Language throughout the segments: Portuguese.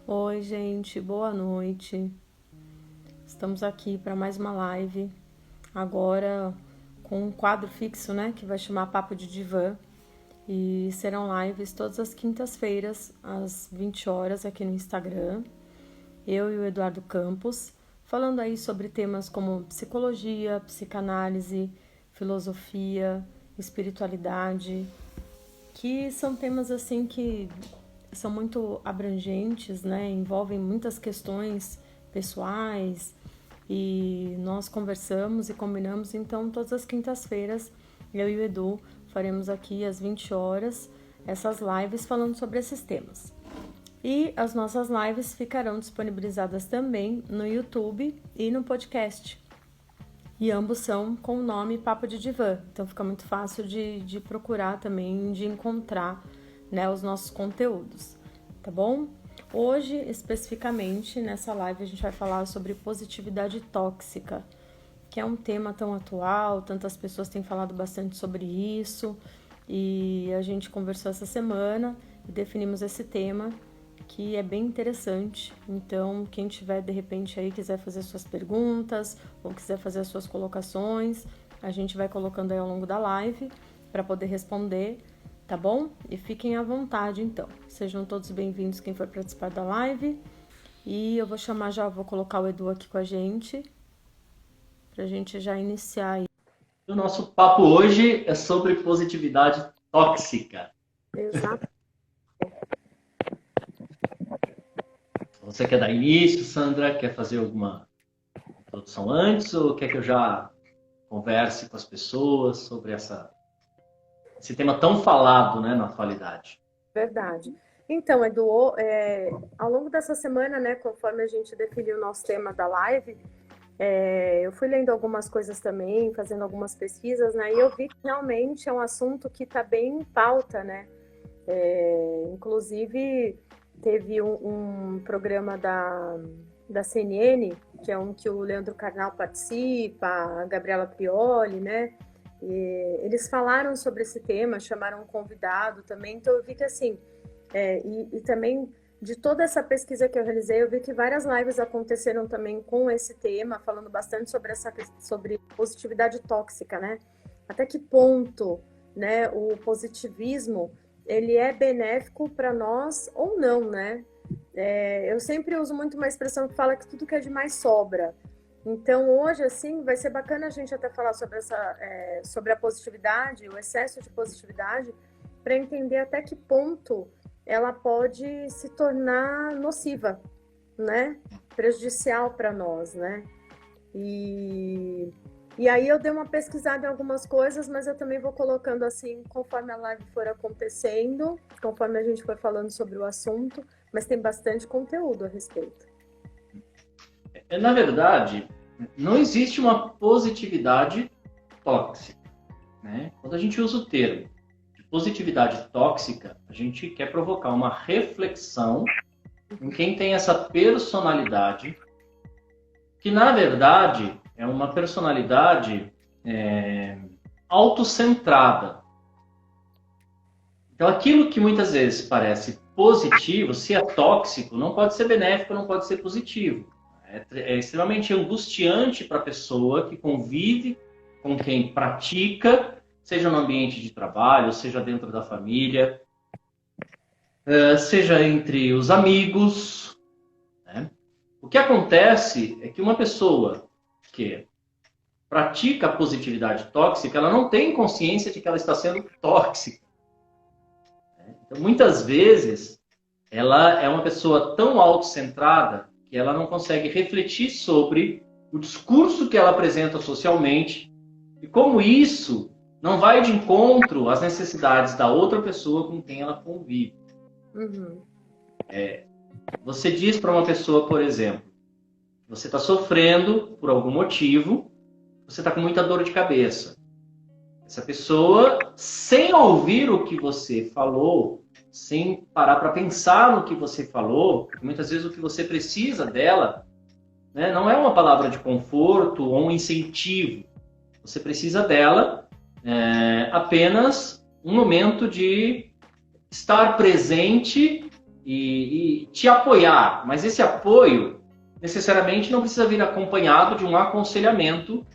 Oi, gente, boa noite. Estamos aqui para mais uma live, agora com um quadro fixo, né, que vai chamar Papo de Divã. E serão lives todas as quintas-feiras, às 20 horas, aqui no Instagram. Eu e o Eduardo Campos, falando aí sobre temas como psicologia, psicanálise, filosofia, espiritualidade, que são temas assim que são muito abrangentes, né? Envolvem muitas questões pessoais e nós conversamos e combinamos. Então, todas as quintas-feiras, eu e o Edu faremos aqui às 20 horas essas lives falando sobre esses temas. E as nossas lives ficarão disponibilizadas também no YouTube e no podcast. E ambos são com o nome Papo de Divã. Então fica muito fácil de procurar também, de encontrar, né, os nossos conteúdos, tá bom? Hoje, especificamente, nessa live a gente vai falar sobre positividade tóxica, que é um tema tão atual, tantas pessoas têm falado bastante sobre isso, e a gente conversou essa semana e definimos esse tema, que é bem interessante. Então, quem tiver de repente aí quiser fazer suas perguntas ou quiser fazer as suas colocações, a gente vai colocando aí ao longo da live para poder responder, tá bom? E fiquem à vontade, então. Sejam todos bem-vindos quem for participar da live. E eu vou chamar já, vou colocar o Edu aqui com a gente, pra gente já iniciar aí. O nosso papo hoje é sobre positividade tóxica. Exato. Você quer dar início, Sandra? Quer fazer alguma introdução antes ou quer que eu já converse com as pessoas sobre esse tema tão falado, né, na atualidade? Verdade. Então, Edu, ao longo dessa semana, né, conforme a gente definiu o nosso tema da live, eu fui lendo algumas coisas também, fazendo algumas pesquisas, né, e eu vi que realmente é um assunto que está bem em pauta, né? Inclusive, teve um programa da CNN, que é um que o Leandro Carnal participa, a Gabriela Prioli, né? E eles falaram sobre esse tema, chamaram um convidado também, então eu vi que assim, e também de toda essa pesquisa que eu realizei, eu vi que várias lives aconteceram também com esse tema, falando bastante sobre positividade tóxica, né? Até que ponto, né, o positivismo ele é benéfico para nós ou não, né? Eu sempre uso muito uma expressão que fala que tudo que é demais sobra. Então, hoje, assim, vai ser bacana a gente até falar sobre a positividade, o excesso de positividade, para entender até que ponto ela pode se tornar nociva, né? Prejudicial para nós, né? E, e aí eu dei uma pesquisada em algumas coisas, mas eu também vou colocando assim, conforme a live for acontecendo, conforme a gente for falando sobre o assunto, mas tem bastante conteúdo a respeito. Na verdade, não existe uma positividade tóxica, né? Quando a gente usa o termo de positividade tóxica, a gente quer provocar uma reflexão em quem tem essa personalidade, que na verdade é uma personalidade autocentrada. Então, aquilo que muitas vezes parece positivo, se é tóxico, não pode ser benéfico, não pode ser positivo. É extremamente angustiante para a pessoa que convive com quem pratica, seja no ambiente de trabalho, seja dentro da família, seja entre os amigos, né? O que acontece é que uma pessoa que pratica a positividade tóxica, ela não tem consciência de que ela está sendo tóxica. Então, muitas vezes, ela é uma pessoa tão autocentrada que ela não consegue refletir sobre o discurso que ela apresenta socialmente e como isso não vai de encontro às necessidades da outra pessoa com quem ela convive. Uhum. Você diz para uma pessoa, por exemplo, você está sofrendo por algum motivo, você está com muita dor de cabeça. Essa pessoa, sem ouvir o que você falou, sem parar para pensar no que você falou, porque muitas vezes o que você precisa dela, né, não é uma palavra de conforto ou um incentivo. Você precisa dela apenas um momento de estar presente e te apoiar, mas esse apoio necessariamente não precisa vir acompanhado de um aconselhamento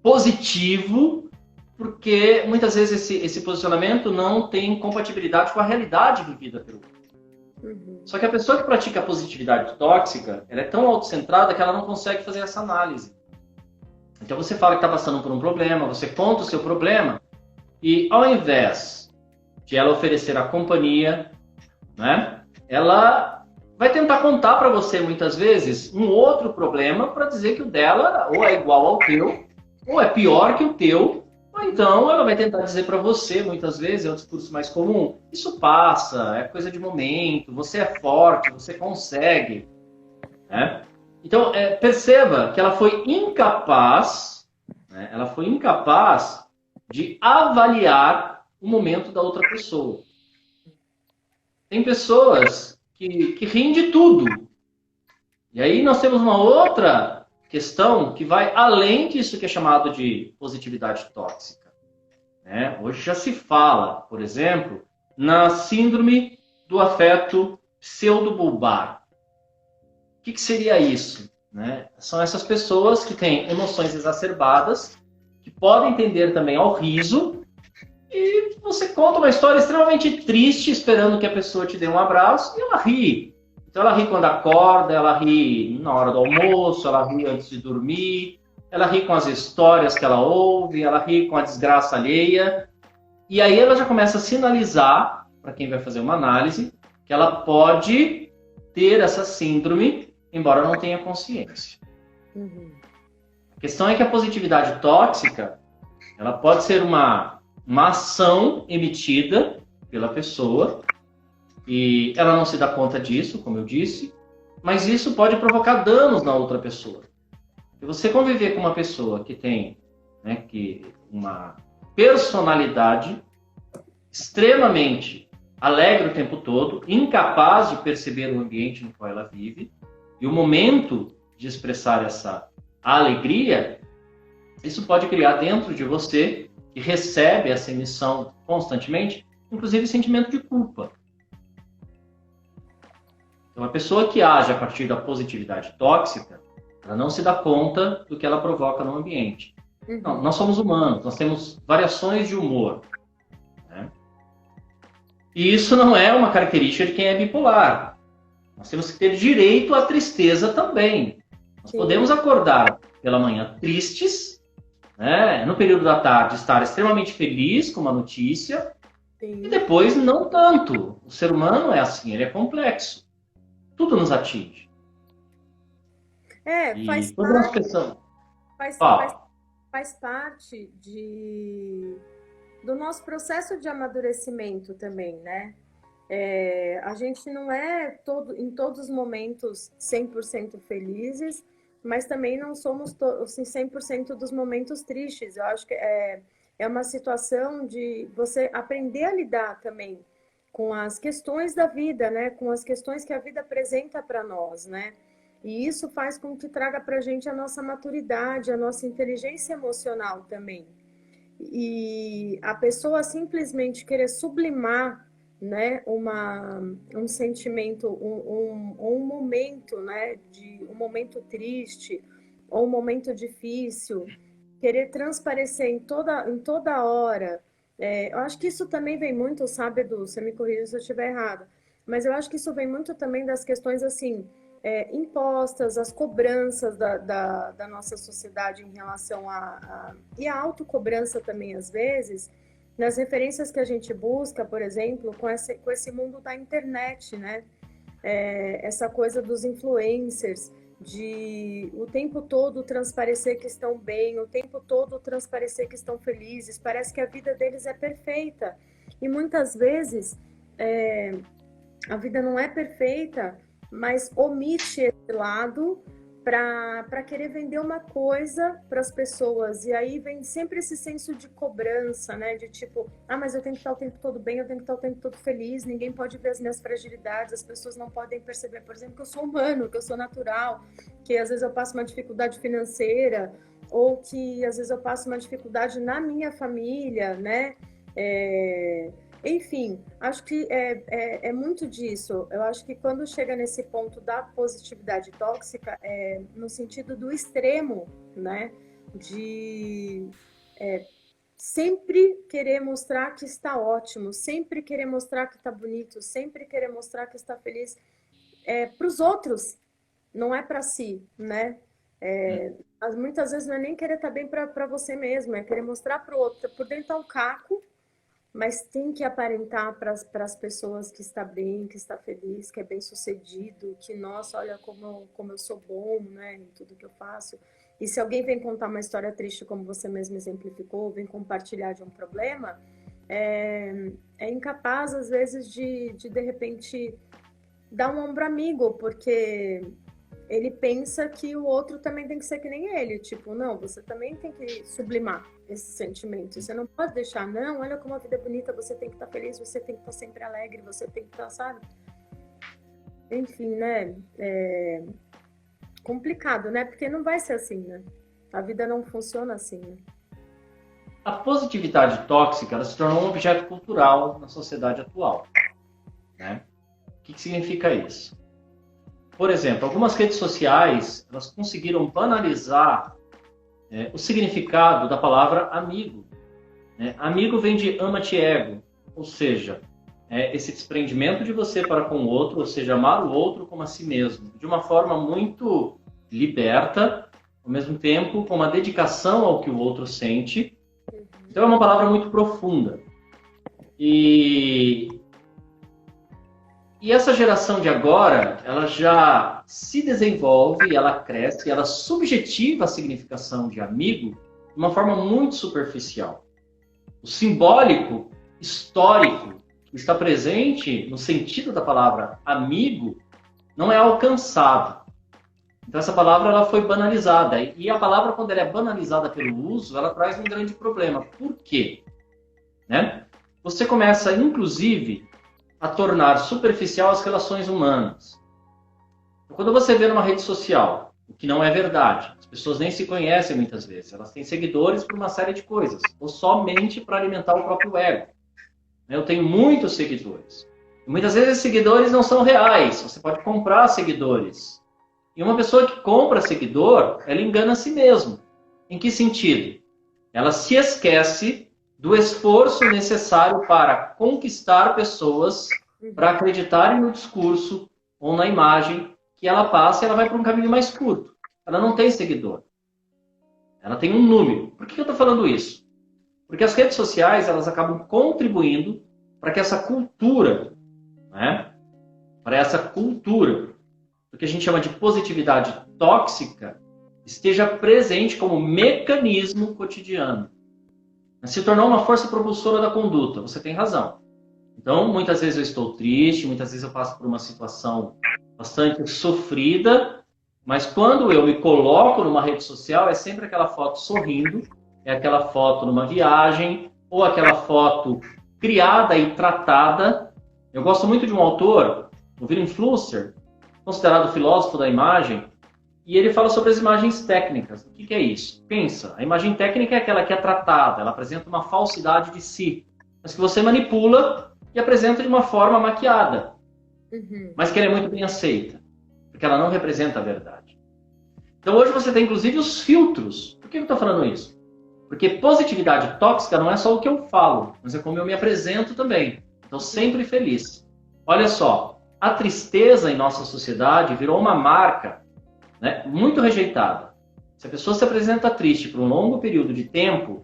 positivo, porque muitas vezes esse posicionamento não tem compatibilidade com a realidade vivida pelo outro. Só que a pessoa que pratica a positividade tóxica, ela é tão autocentrada que ela não consegue fazer essa análise. Então você fala que está passando por um problema, você conta o seu problema, e ao invés de ela oferecer a companhia, né, ela vai tentar contar para você muitas vezes um outro problema para dizer que o dela ou é igual ao teu, ou é pior que o teu, ou então ela vai tentar dizer para você, muitas vezes, é o discurso mais comum, isso passa, é coisa de momento, você é forte, você consegue. Né? Então, perceba que ela foi incapaz, né, de avaliar o momento da outra pessoa. Tem pessoas que riem de tudo. E aí nós temos uma outra questão que vai além disso que é chamado de positividade tóxica. Né? Hoje já se fala, por exemplo, na síndrome do afeto pseudobulbar. O que seria isso? Né? São essas pessoas que têm emoções exacerbadas, que podem tender também ao riso, e você conta uma história extremamente triste, esperando que a pessoa te dê um abraço, e ela ri. Então ela ri quando acorda, ela ri na hora do almoço, ela ri antes de dormir, ela ri com as histórias que ela ouve, ela ri com a desgraça alheia. E aí ela já começa a sinalizar, para quem vai fazer uma análise, que ela pode ter essa síndrome, embora não tenha consciência. A questão é que a positividade tóxica, ela pode ser uma ação emitida pela pessoa, e ela não se dá conta disso, como eu disse, mas isso pode provocar danos na outra pessoa. Se você conviver com uma pessoa que tem, né, uma personalidade extremamente alegre o tempo todo, incapaz de perceber o ambiente no qual ela vive, e o momento de expressar essa alegria, isso pode criar dentro de você, que recebe essa emissão constantemente, inclusive sentimento de culpa. Então, a pessoa que age a partir da positividade tóxica, ela não se dá conta do que ela provoca no ambiente. Não, nós somos humanos, nós temos variações de humor. Né? E isso não é uma característica de quem é bipolar. Nós temos que ter direito à tristeza também. Nós podemos acordar pela manhã tristes, né? No período da tarde estar extremamente feliz com uma notícia, e depois não tanto. O ser humano é assim, ele é complexo. Tudo nos atinge. Faz parte do nosso processo de amadurecimento também, né? A gente não é em todos os momentos 100% felizes, mas também não somos assim, 100% dos momentos tristes. Eu acho que é uma situação de você aprender a lidar também com as questões da vida, né? Com as questões que a vida apresenta para nós, né? E isso faz com que traga para a gente a nossa maturidade, a nossa inteligência emocional também. E a pessoa simplesmente querer sublimar, né, um sentimento, um momento, né, um momento triste ou um momento difícil, querer transparecer em toda hora. Eu acho que isso também vem muito, sabe, Edu, você me corrija se eu estiver errada, mas eu acho que isso vem muito também das questões, assim, impostas, as cobranças da nossa sociedade em relação e a autocobrança também, às vezes, nas referências que a gente busca, por exemplo, com esse mundo da internet, né? Essa coisa dos influencers, de o tempo todo transparecer que estão bem, o tempo todo transparecer que estão felizes, parece que a vida deles é perfeita. E muitas vezes a vida não é perfeita, mas omite esse lado para querer vender uma coisa para as pessoas. E aí vem sempre esse senso de cobrança, né? De tipo, mas eu tenho que estar o tempo todo bem, eu tenho que estar o tempo todo feliz, ninguém pode ver as minhas fragilidades, as pessoas não podem perceber, por exemplo, que eu sou humano, que eu sou natural, que às vezes eu passo uma dificuldade financeira, ou que às vezes eu passo uma dificuldade na minha família, né? Enfim, acho que é muito disso. Eu acho que quando chega nesse ponto da positividade tóxica, no sentido do extremo, né? De sempre querer mostrar que está ótimo, sempre querer mostrar que está bonito, sempre querer mostrar que está feliz para os outros, não é para si, né? Muitas vezes não é nem querer estar bem para você mesmo, é querer mostrar para o outro. Por dentro tá um caco, mas tem que aparentar para as pessoas que está bem, que está feliz, que é bem sucedido, que, nossa, olha como eu sou bom, né, em tudo que eu faço. E se alguém vem contar uma história triste, como você mesmo exemplificou, vem compartilhar de um problema, é incapaz, às vezes, de repente, dar um ombro amigo, porque ele pensa que o outro também tem que ser que nem ele. Tipo, não, você também tem que sublimar esse sentimento. Você não pode deixar, não, olha como a vida é bonita, você tem que estar feliz, você tem que estar sempre alegre, você tem que estar, sabe? Enfim, né? É complicado, né? Porque não vai ser assim, né? A vida não funciona assim, né? A positividade tóxica, ela se tornou um objeto cultural na sociedade atual, né? O que significa isso? Por exemplo, algumas redes sociais, elas conseguiram banalizar o significado da palavra amigo. Né? Amigo vem de ama-te ego, ou seja, esse desprendimento de você para com o outro, ou seja, amar o outro como a si mesmo, de uma forma muito liberta, ao mesmo tempo com uma dedicação ao que o outro sente. Então é uma palavra muito profunda. E essa geração de agora, ela já se desenvolve, ela cresce, ela subjetiva a significação de amigo de uma forma muito superficial. O simbólico, histórico, que está presente no sentido da palavra amigo, não é alcançado. Então essa palavra ela foi banalizada. E a palavra, quando ela é banalizada pelo uso, ela traz um grande problema. Por quê? Né? Você começa, inclusive, a tornar superficial as relações humanas. Quando você vê numa rede social, o que não é verdade, as pessoas nem se conhecem muitas vezes, elas têm seguidores por uma série de coisas, ou somente para alimentar o próprio ego. Eu tenho muitos seguidores. E muitas vezes esses seguidores não são reais, você pode comprar seguidores. E uma pessoa que compra seguidor, ela engana a si mesma. Em que sentido? Ela se esquece do esforço necessário para conquistar pessoas para acreditarem no discurso ou na imagem que ela passa e ela vai para um caminho mais curto. Ela não tem seguidor. Ela tem um número. Por que eu estou falando isso? Porque as redes sociais elas acabam contribuindo para que essa cultura, né, para essa cultura, o que a gente chama de positividade tóxica, esteja presente como mecanismo cotidiano. Se tornou uma força propulsora da conduta. Você tem razão. Então, muitas vezes eu estou triste, muitas vezes eu passo por uma situação bastante sofrida, mas quando eu me coloco numa rede social, é sempre aquela foto sorrindo, é aquela foto numa viagem, ou aquela foto criada e tratada. Eu gosto muito de um autor, o William Flusser, considerado filósofo da imagem, e ele fala sobre as imagens técnicas. O que é isso? Pensa, a imagem técnica é aquela que é tratada, ela apresenta uma falsidade de si, mas que você manipula e apresenta de uma forma maquiada, mas que ela é muito bem aceita, porque ela não representa a verdade. Então hoje você tem inclusive os filtros. Por que eu estou falando isso? Porque positividade tóxica não é só o que eu falo, mas é como eu me apresento também. Então sempre feliz. Olha só, a tristeza em nossa sociedade virou uma marca, né, muito rejeitada. Se a pessoa se apresenta triste por um longo período de tempo,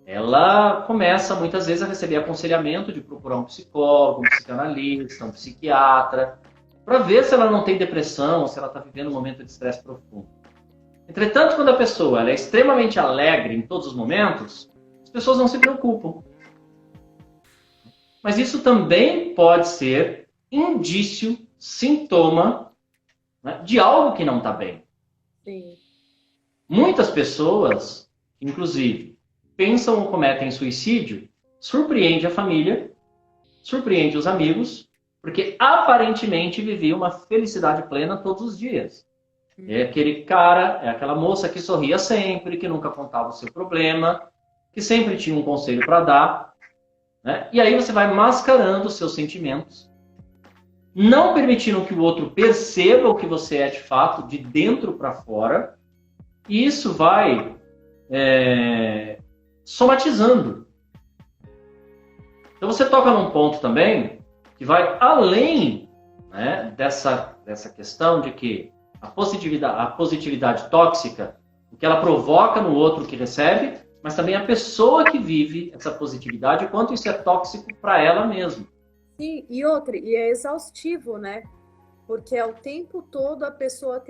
ela começa muitas vezes a receber aconselhamento de procurar um psicólogo, um psicanalista, um psiquiatra, para ver se ela não tem depressão ou se ela está vivendo um momento de estresse profundo. Entretanto, quando a pessoa ela é extremamente alegre em todos os momentos, as pessoas não se preocupam. Mas isso também pode ser indício, sintoma, né, de algo que não está bem. Sim. Muitas pessoas, inclusive, pensam ou cometem suicídio, surpreende a família, surpreende os amigos, porque aparentemente vivia uma felicidade plena todos os dias. É aquele cara, é aquela moça que sorria sempre, que nunca contava o seu problema, que sempre tinha um conselho para dar, né? E aí você vai mascarando os seus sentimentos, não permitindo que o outro perceba o que você é de fato, de dentro para fora, e isso vai somatizando. Então você toca num ponto também que vai além, né, dessa questão de que a positividade tóxica, o que ela provoca no outro que recebe, mas também a pessoa que vive essa positividade, o quanto isso é tóxico para ela mesma. Sim, e é exaustivo, né? Porque é o tempo todo a pessoa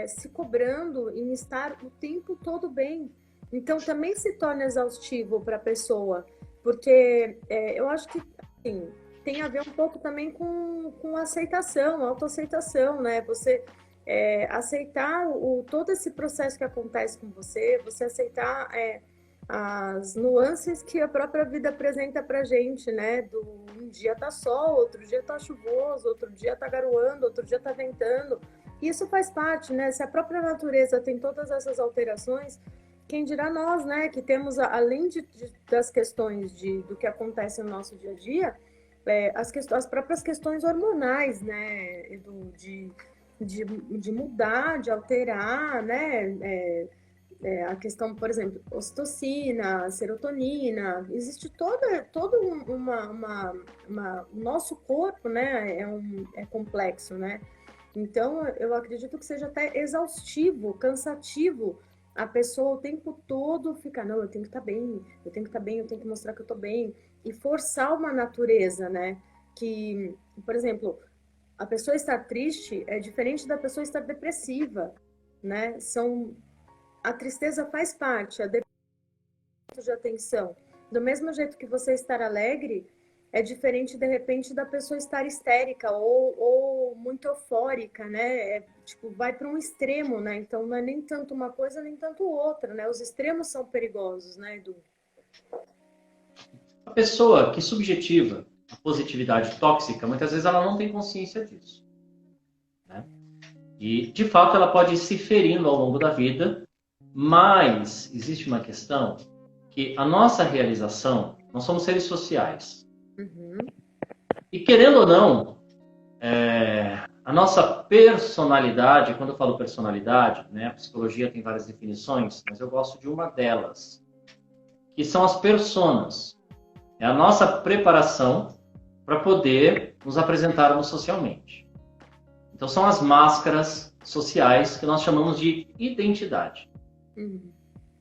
se cobrando em estar o tempo todo bem. Então também se torna exaustivo para a pessoa, porque eu acho que assim, tem a ver um pouco também com aceitação, autoaceitação, né? Você aceitar todo esse processo que acontece com você aceitar as nuances que a própria vida apresenta pra gente, né? Um dia tá sol, outro dia tá chuvoso, outro dia tá garoando, outro dia tá ventando. Isso faz parte, né? Se a própria natureza tem todas essas alterações, quem dirá nós, né? Que temos, além das questões do que acontece no nosso dia a dia, as próprias questões hormonais, né? De mudar, de alterar, né? A questão, por exemplo, ocitocina, serotonina, existe todo o nosso corpo, né, é complexo, né? Então, eu acredito que seja até exaustivo, cansativo, a pessoa o tempo todo ficar, não, eu tenho que estar bem, eu tenho que estar bem, eu tenho que mostrar que eu estou bem, e forçar uma natureza, né, que, por exemplo, a pessoa estar triste é diferente da pessoa estar depressiva, né? A tristeza faz parte, a depressão de atenção. Do mesmo jeito que você estar alegre, é diferente, de repente, da pessoa estar histérica ou muito eufórica, né? Vai para um extremo, né? Então, não é nem tanto uma coisa, nem tanto outra, né? Os extremos são perigosos, né, Edu? A pessoa que subjetiva a positividade tóxica, muitas vezes ela não tem consciência disso, né? E, de fato, ela pode ir se ferindo ao longo da vida. Mas existe uma questão que a nossa realização, nós somos seres sociais. Uhum. E querendo ou não, a nossa personalidade, quando eu falo personalidade, né, a psicologia tem várias definições, mas eu gosto de uma delas, que são as personas. É a nossa preparação para poder nos apresentarmos socialmente. Então são as máscaras sociais que nós chamamos de identidade.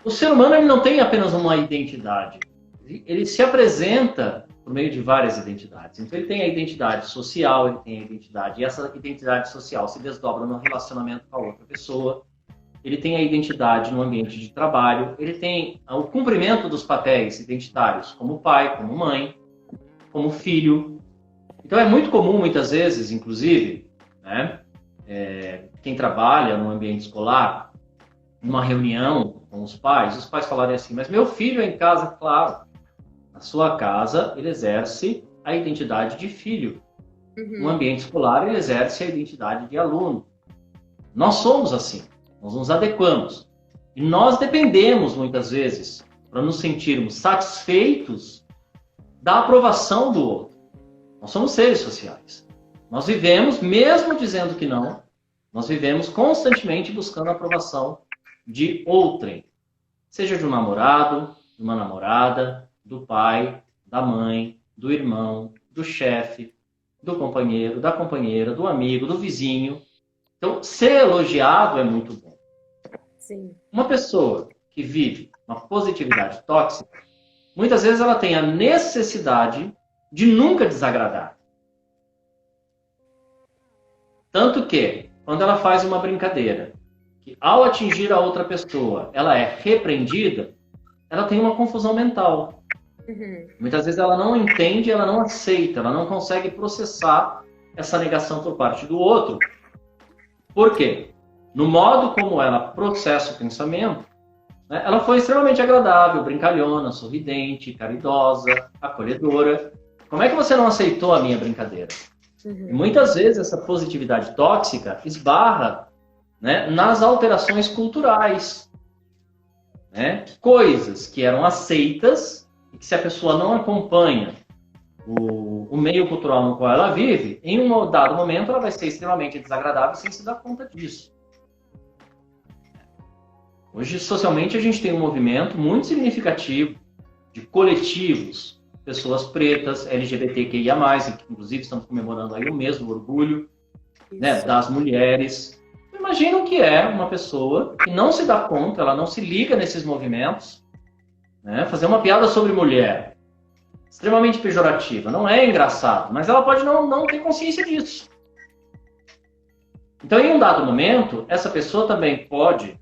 O ser humano ele não tem apenas uma identidade, ele se apresenta por meio de várias identidades. Então ele tem a identidade social, ele tem a identidade, e essa identidade social se desdobra no relacionamento com a outra pessoa, ele tem a identidade no ambiente de trabalho, ele tem o cumprimento dos papéis identitários como pai, como mãe, como filho. Então é muito comum muitas vezes, inclusive, né, quem trabalha no ambiente escolar, numa reunião com os pais falarem assim, mas meu filho é em casa, claro, na sua casa ele exerce a identidade de filho. No ambiente escolar ele exerce a identidade de aluno. Nós somos assim, nós nos adequamos. E nós dependemos muitas vezes, para nos sentirmos satisfeitos, da aprovação do outro. Nós somos seres sociais. Nós vivemos, mesmo dizendo que não, nós vivemos constantemente buscando a aprovação de outrem, seja de um namorado, de uma namorada, do pai, da mãe, do irmão, do chefe, do companheiro, da companheira, do amigo, do vizinho. Então, ser elogiado é muito bom. Sim. Uma pessoa que vive uma positividade tóxica, muitas vezes ela tem a necessidade de nunca desagradar. Tanto que, quando ela faz uma brincadeira, que ao atingir a outra pessoa, ela é repreendida, ela tem uma confusão mental. Muitas vezes ela não entende, ela não aceita, ela não consegue processar essa negação por parte do outro. Por quê? No modo como ela processa o pensamento, né, ela foi extremamente agradável, brincalhona, sorridente, caridosa, acolhedora. Como é que você não aceitou a minha brincadeira? E muitas vezes essa positividade tóxica esbarra, né, nas alterações culturais. Né? Coisas que eram aceitas e que se a pessoa não acompanha o meio cultural no qual ela vive, em um dado momento ela vai ser extremamente desagradável sem se dar conta disso. Hoje, socialmente, a gente tem um movimento muito significativo de coletivos, pessoas pretas, LGBTQIA+, que inclusive estamos comemorando aí o mês do orgulho, né, das mulheres. Imagina o que é uma pessoa que não se dá conta, ela não se liga nesses movimentos, né, fazer uma piada sobre mulher, extremamente pejorativa, não é engraçado, mas ela pode não ter consciência disso. Então, em um dado momento, essa pessoa também pode,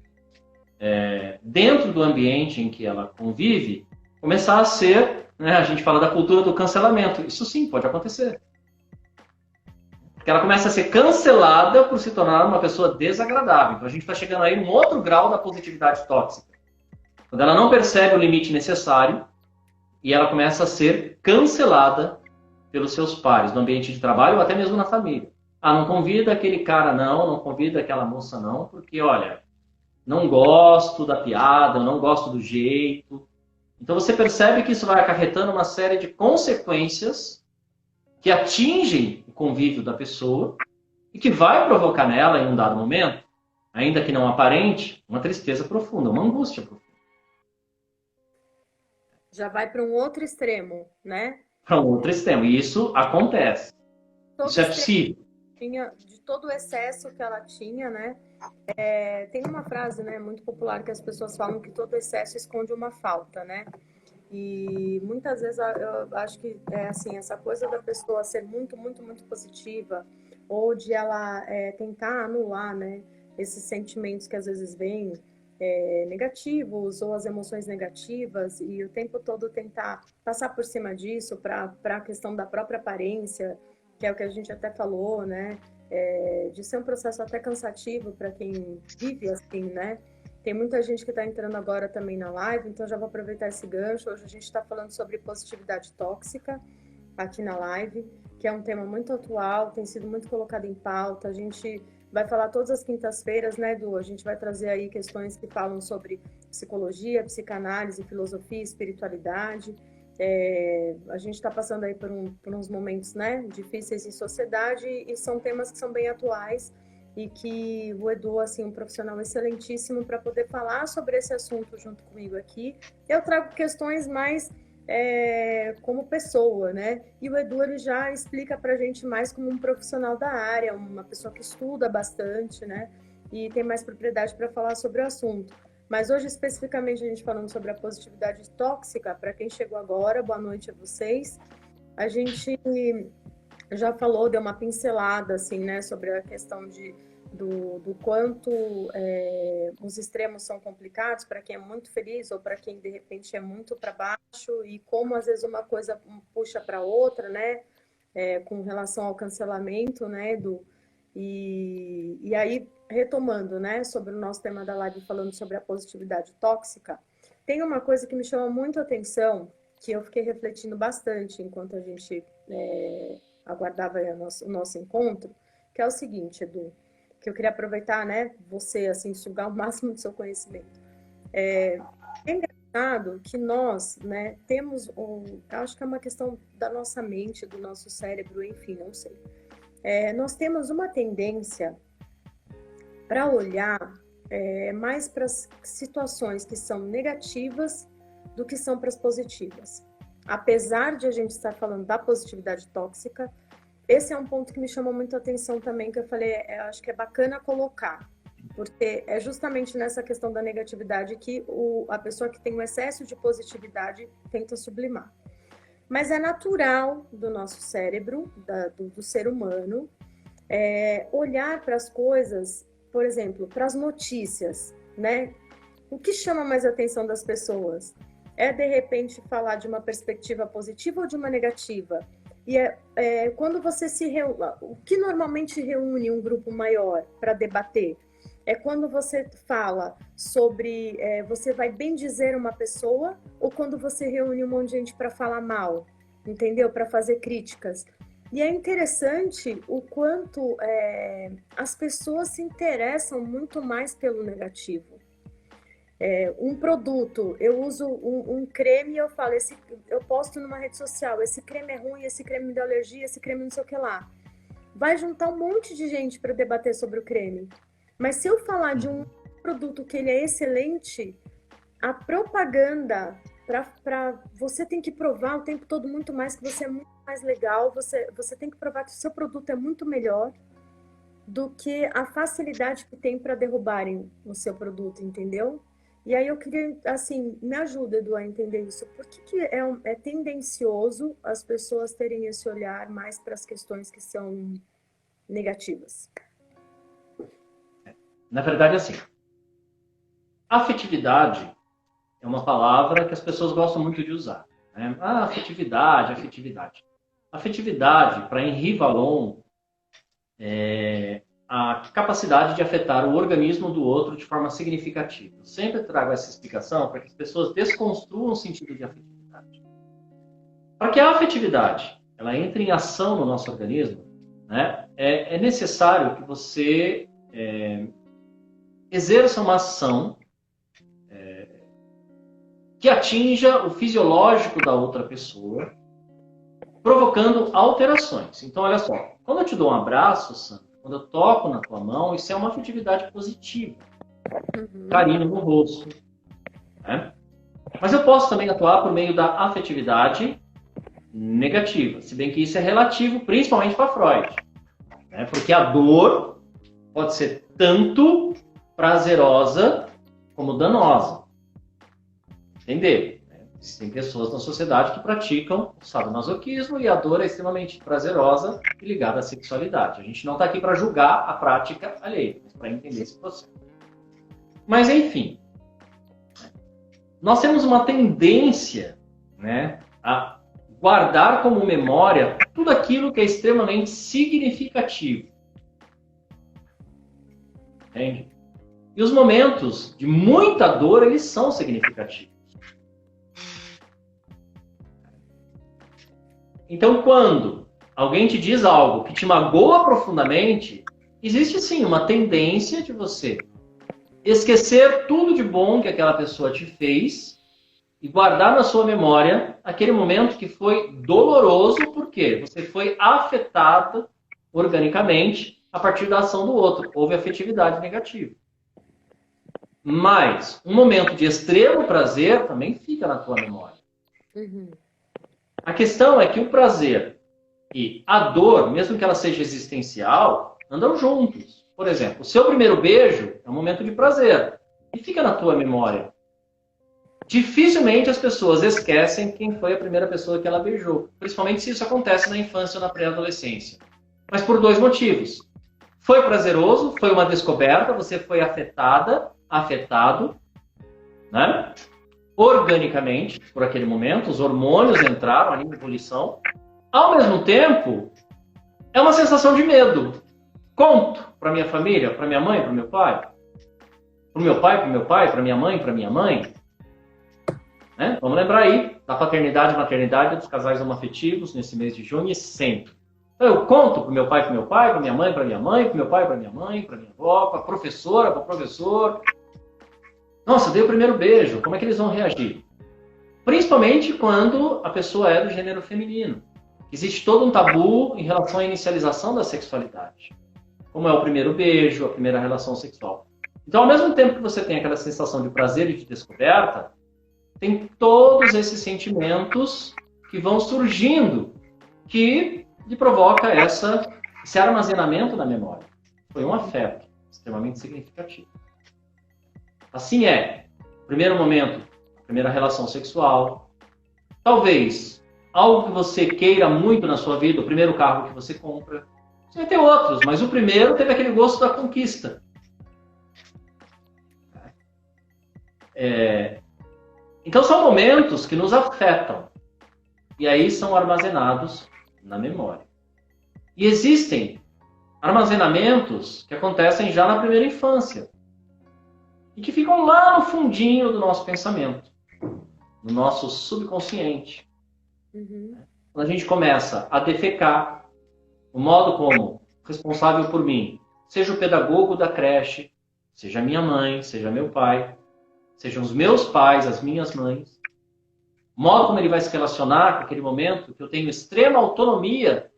dentro do ambiente em que ela convive, começar a ser, né, a gente fala da cultura do cancelamento. Isso sim, pode acontecer. Porque ela começa a ser cancelada por se tornar uma pessoa desagradável. Então a gente está chegando aí num outro grau da positividade tóxica. Quando ela não percebe o limite necessário e ela começa a ser cancelada pelos seus pares, no ambiente de trabalho ou até mesmo na família. Ah, não convida aquele cara não convida aquela moça não, porque olha, não gosto da piada, não gosto do jeito. Então você percebe que isso vai acarretando uma série de consequências que atingem o convívio da pessoa e que vai provocar nela, em um dado momento, ainda que não aparente, uma tristeza profunda, uma angústia profunda. Já vai para um outro extremo, né? Para um outro extremo. E isso acontece. Todo isso é possível. De todo o excesso que ela tinha, né? Tem uma frase, né, muito popular que as pessoas falam que todo excesso esconde uma falta, né? E muitas vezes eu acho que é assim, essa coisa da pessoa ser muito, muito, muito positiva, ou de ela tentar anular, né, esses sentimentos que às vezes vêm negativos, ou as emoções negativas, e o tempo todo tentar passar por cima disso para a questão da própria aparência, que é o que a gente até falou, né, de ser um processo até cansativo para quem vive assim, né? Tem muita gente que está entrando agora também na live, então já vou aproveitar esse gancho. Hoje a gente está falando sobre positividade tóxica aqui na live, que é um tema muito atual, tem sido muito colocado em pauta. A gente vai falar todas as quintas-feiras, né, Edu? A gente vai trazer aí questões que falam sobre psicologia, psicanálise, filosofia, espiritualidade. A gente está passando aí por uns momentos, né, difíceis em sociedade e são temas que são bem atuais e que o Edu, assim, um profissional excelentíssimo para poder falar sobre esse assunto junto comigo aqui. Eu trago questões mais como pessoa, né? E o Edu, ele já explica para a gente mais como um profissional da área, uma pessoa que estuda bastante, né? E tem mais propriedade para falar sobre o assunto. Mas hoje, especificamente, a gente falando sobre a positividade tóxica, para quem chegou agora, boa noite a vocês. A gente já falou, deu uma pincelada, assim, né, sobre a questão do quanto os extremos são complicados para quem é muito feliz ou para quem, de repente, é muito para baixo e como, às vezes, uma coisa puxa para outra, né, com relação ao cancelamento, né, e aí, retomando, né, sobre o nosso tema da live, falando sobre a positividade tóxica, tem uma coisa que me chama muito a atenção, que eu fiquei refletindo bastante enquanto a gente aguardava o nosso encontro, que é o seguinte, Edu, que eu queria aproveitar, né, você, assim, sugar o máximo do seu conhecimento. É engraçado que nós, né, temos acho que é uma questão da nossa mente, do nosso cérebro, enfim, não sei. Nós temos uma tendência para olhar mais para as situações que são negativas do que são para as positivas. Apesar de a gente estar falando da positividade tóxica, esse é um ponto que me chamou muito a atenção também, que eu falei, acho que é bacana colocar, porque é justamente nessa questão da negatividade que a pessoa que tem um excesso de positividade tenta sublimar. Mas é natural do nosso cérebro, do ser humano, olhar para as coisas, por exemplo, para as notícias, né? O que chama mais a atenção das pessoas? De repente, falar de uma perspectiva positiva ou de uma negativa? E quando você se reúne, o que normalmente reúne um grupo maior para debater? É quando você fala sobre, você vai bem dizer uma pessoa ou quando você reúne um monte de gente para falar mal, entendeu? Para fazer críticas. E é interessante o quanto as pessoas se interessam muito mais pelo negativo. Um produto, eu uso um creme e eu falo, eu posto numa rede social, esse creme é ruim, esse creme me dá alergia, esse creme não sei o que lá. Vai juntar um monte de gente para debater sobre o creme. Mas se eu falar de um produto que ele é excelente, a propaganda para você tem que provar o tempo todo muito mais que você é muito mais legal, você tem que provar que o seu produto é muito melhor do que a facilidade que tem para derrubarem o seu produto, entendeu? E aí eu queria, assim, me ajuda, Edu, a entender isso. Por que é tendencioso as pessoas terem esse olhar mais para as questões que são negativas? Na verdade, assim, afetividade é uma palavra que as pessoas gostam muito de usar. Né? Ah, afetividade, afetividade. Afetividade, para Henri Vallon, é a capacidade de afetar o organismo do outro de forma significativa. Eu sempre trago essa explicação para que as pessoas desconstruam o sentido de afetividade. Para que a afetividade ela entre em ação no nosso organismo, né, é necessário que você exerça uma ação que atinja o fisiológico da outra pessoa, provocando alterações. Então, olha só, quando eu te dou um abraço, Sandra, quando eu toco na tua mão, isso é uma afetividade positiva. Carinho no rosto. Né? Mas eu posso também atuar por meio da afetividade negativa, se bem que isso é relativo, principalmente para Freud. Né? Porque a dor pode ser tanto prazerosa como danosa. Entender? Existem pessoas na sociedade que praticam o sadomasoquismo e a dor é extremamente prazerosa e ligada à sexualidade. A gente não está aqui para julgar a prática alheia, mas para entender esse processo. Mas, enfim, nós temos uma tendência, né, a guardar como memória tudo aquilo que é extremamente significativo. Entende? E os momentos de muita dor, eles são significativos. Então, quando alguém te diz algo que te magoa profundamente, existe sim uma tendência de você esquecer tudo de bom que aquela pessoa te fez e guardar na sua memória aquele momento que foi doloroso, porque você foi afetado organicamente a partir da ação do outro. Houve afetividade negativa. Mas um momento de extremo prazer também fica na tua memória. A questão é que o prazer e a dor, mesmo que ela seja existencial, andam juntos. Por exemplo, o seu primeiro beijo é um momento de prazer e fica na tua memória. Dificilmente as pessoas esquecem quem foi a primeira pessoa que ela beijou, principalmente se isso acontece na infância ou na pré-adolescência. Mas por dois motivos. Foi prazeroso, foi uma descoberta, você foi afetado, né? Organicamente, por aquele momento, os hormônios entraram ali em ebulição. Ao mesmo tempo, é uma sensação de medo. Conto para minha família, para minha mãe, para o meu pai. Para o meu pai, para o meu pai, para minha mãe, para minha mãe. Né? Vamos lembrar aí da paternidade e maternidade dos casais homoafetivos nesse mês de junho e sempre. Então, eu conto para o meu pai, para minha mãe, para minha mãe, para o meu pai, para minha mãe, para minha avó, para a professora, para o professor. Nossa, dei o primeiro beijo, como é que eles vão reagir? Principalmente quando a pessoa é do gênero feminino. Existe todo um tabu em relação à inicialização da sexualidade. Como é o primeiro beijo, a primeira relação sexual. Então, ao mesmo tempo que você tem aquela sensação de prazer e de descoberta, tem todos esses sentimentos que vão surgindo que lhe provoca esse armazenamento na memória. Foi um afeto extremamente significativo. Assim primeiro momento, primeira relação sexual. Talvez algo que você queira muito na sua vida, o primeiro carro que você compra. Você vai ter outros, mas o primeiro teve aquele gosto da conquista. Então são momentos que nos afetam. E aí são armazenados na memória. E existem armazenamentos que acontecem já na primeira infância. E que ficam lá no fundinho do nosso pensamento, no nosso subconsciente. Quando a gente começa a defecar, o modo como responsável por mim, seja o pedagogo da creche, seja minha mãe, seja meu pai, sejam os meus pais, as minhas mães, o modo como ele vai se relacionar com aquele momento, que eu tenho extrema autonomia.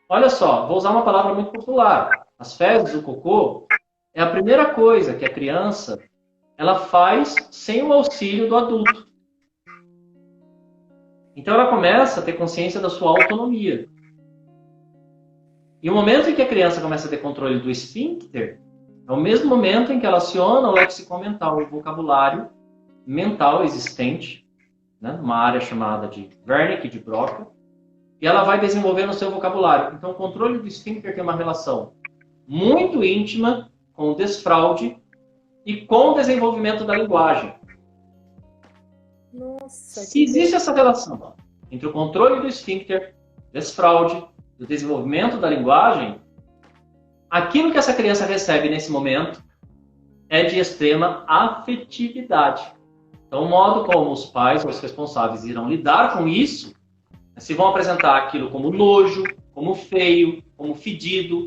Olha só, vou usar uma palavra muito popular. As fezes, o cocô, é a primeira coisa que a criança ela faz sem o auxílio do adulto. Então ela começa a ter consciência da sua autonomia. E o momento em que a criança começa a ter controle do esfíncter é o mesmo momento em que ela aciona o lexicon mental, o vocabulário mental existente, né, numa área chamada de Wernicke e de Broca, e ela vai desenvolvendo o seu vocabulário. Então o controle do esfíncter tem uma relação muito íntima com o desfraude e com o desenvolvimento da linguagem. Nossa, Se existe essa relação entre o controle do esfíncter, desfraude, do desenvolvimento da linguagem, aquilo que essa criança recebe nesse momento é de extrema afetividade. Então, o modo como os pais ou os responsáveis irão lidar com isso, se vão apresentar aquilo como nojo, como feio, como fedido,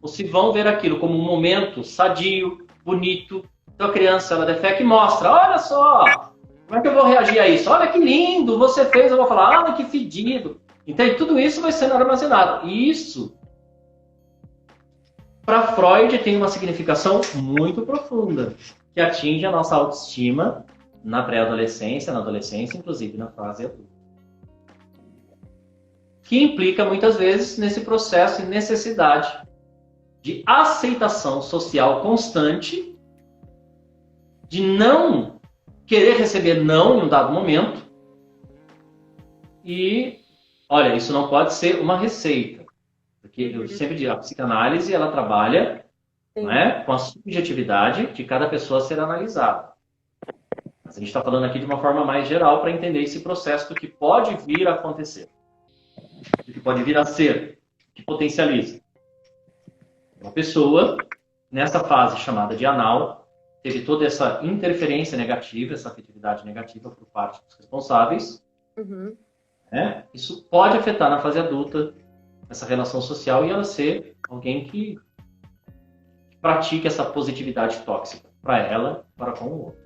ou se vão ver aquilo como um momento sadio, bonito. Então, a criança, ela defeca e mostra, olha só, como é que eu vou reagir a isso? Olha que lindo, você fez, eu vou falar, olha que fedido. Então, tudo isso vai sendo armazenado. E isso, para Freud, tem uma significação muito profunda, que atinge a nossa autoestima na pré-adolescência, na adolescência, inclusive na fase adulta. Que implica, muitas vezes, nesse processo e necessidade de aceitação social constante, de não querer receber não em um dado momento. E, olha, isso não pode ser uma receita. Porque eu sempre digo, a psicanálise, ela trabalha, né, com a subjetividade de cada pessoa ser analisada. Mas a gente está falando aqui de uma forma mais geral para entender esse processo do que pode vir a acontecer. Do que pode vir a ser, que potencializa. Uma pessoa, nessa fase chamada de anal, teve toda essa interferência negativa, essa afetividade negativa por parte dos responsáveis. Uhum. Né? Isso pode afetar na fase adulta essa relação social e ela ser alguém que pratique essa positividade tóxica para ela, para com o outro.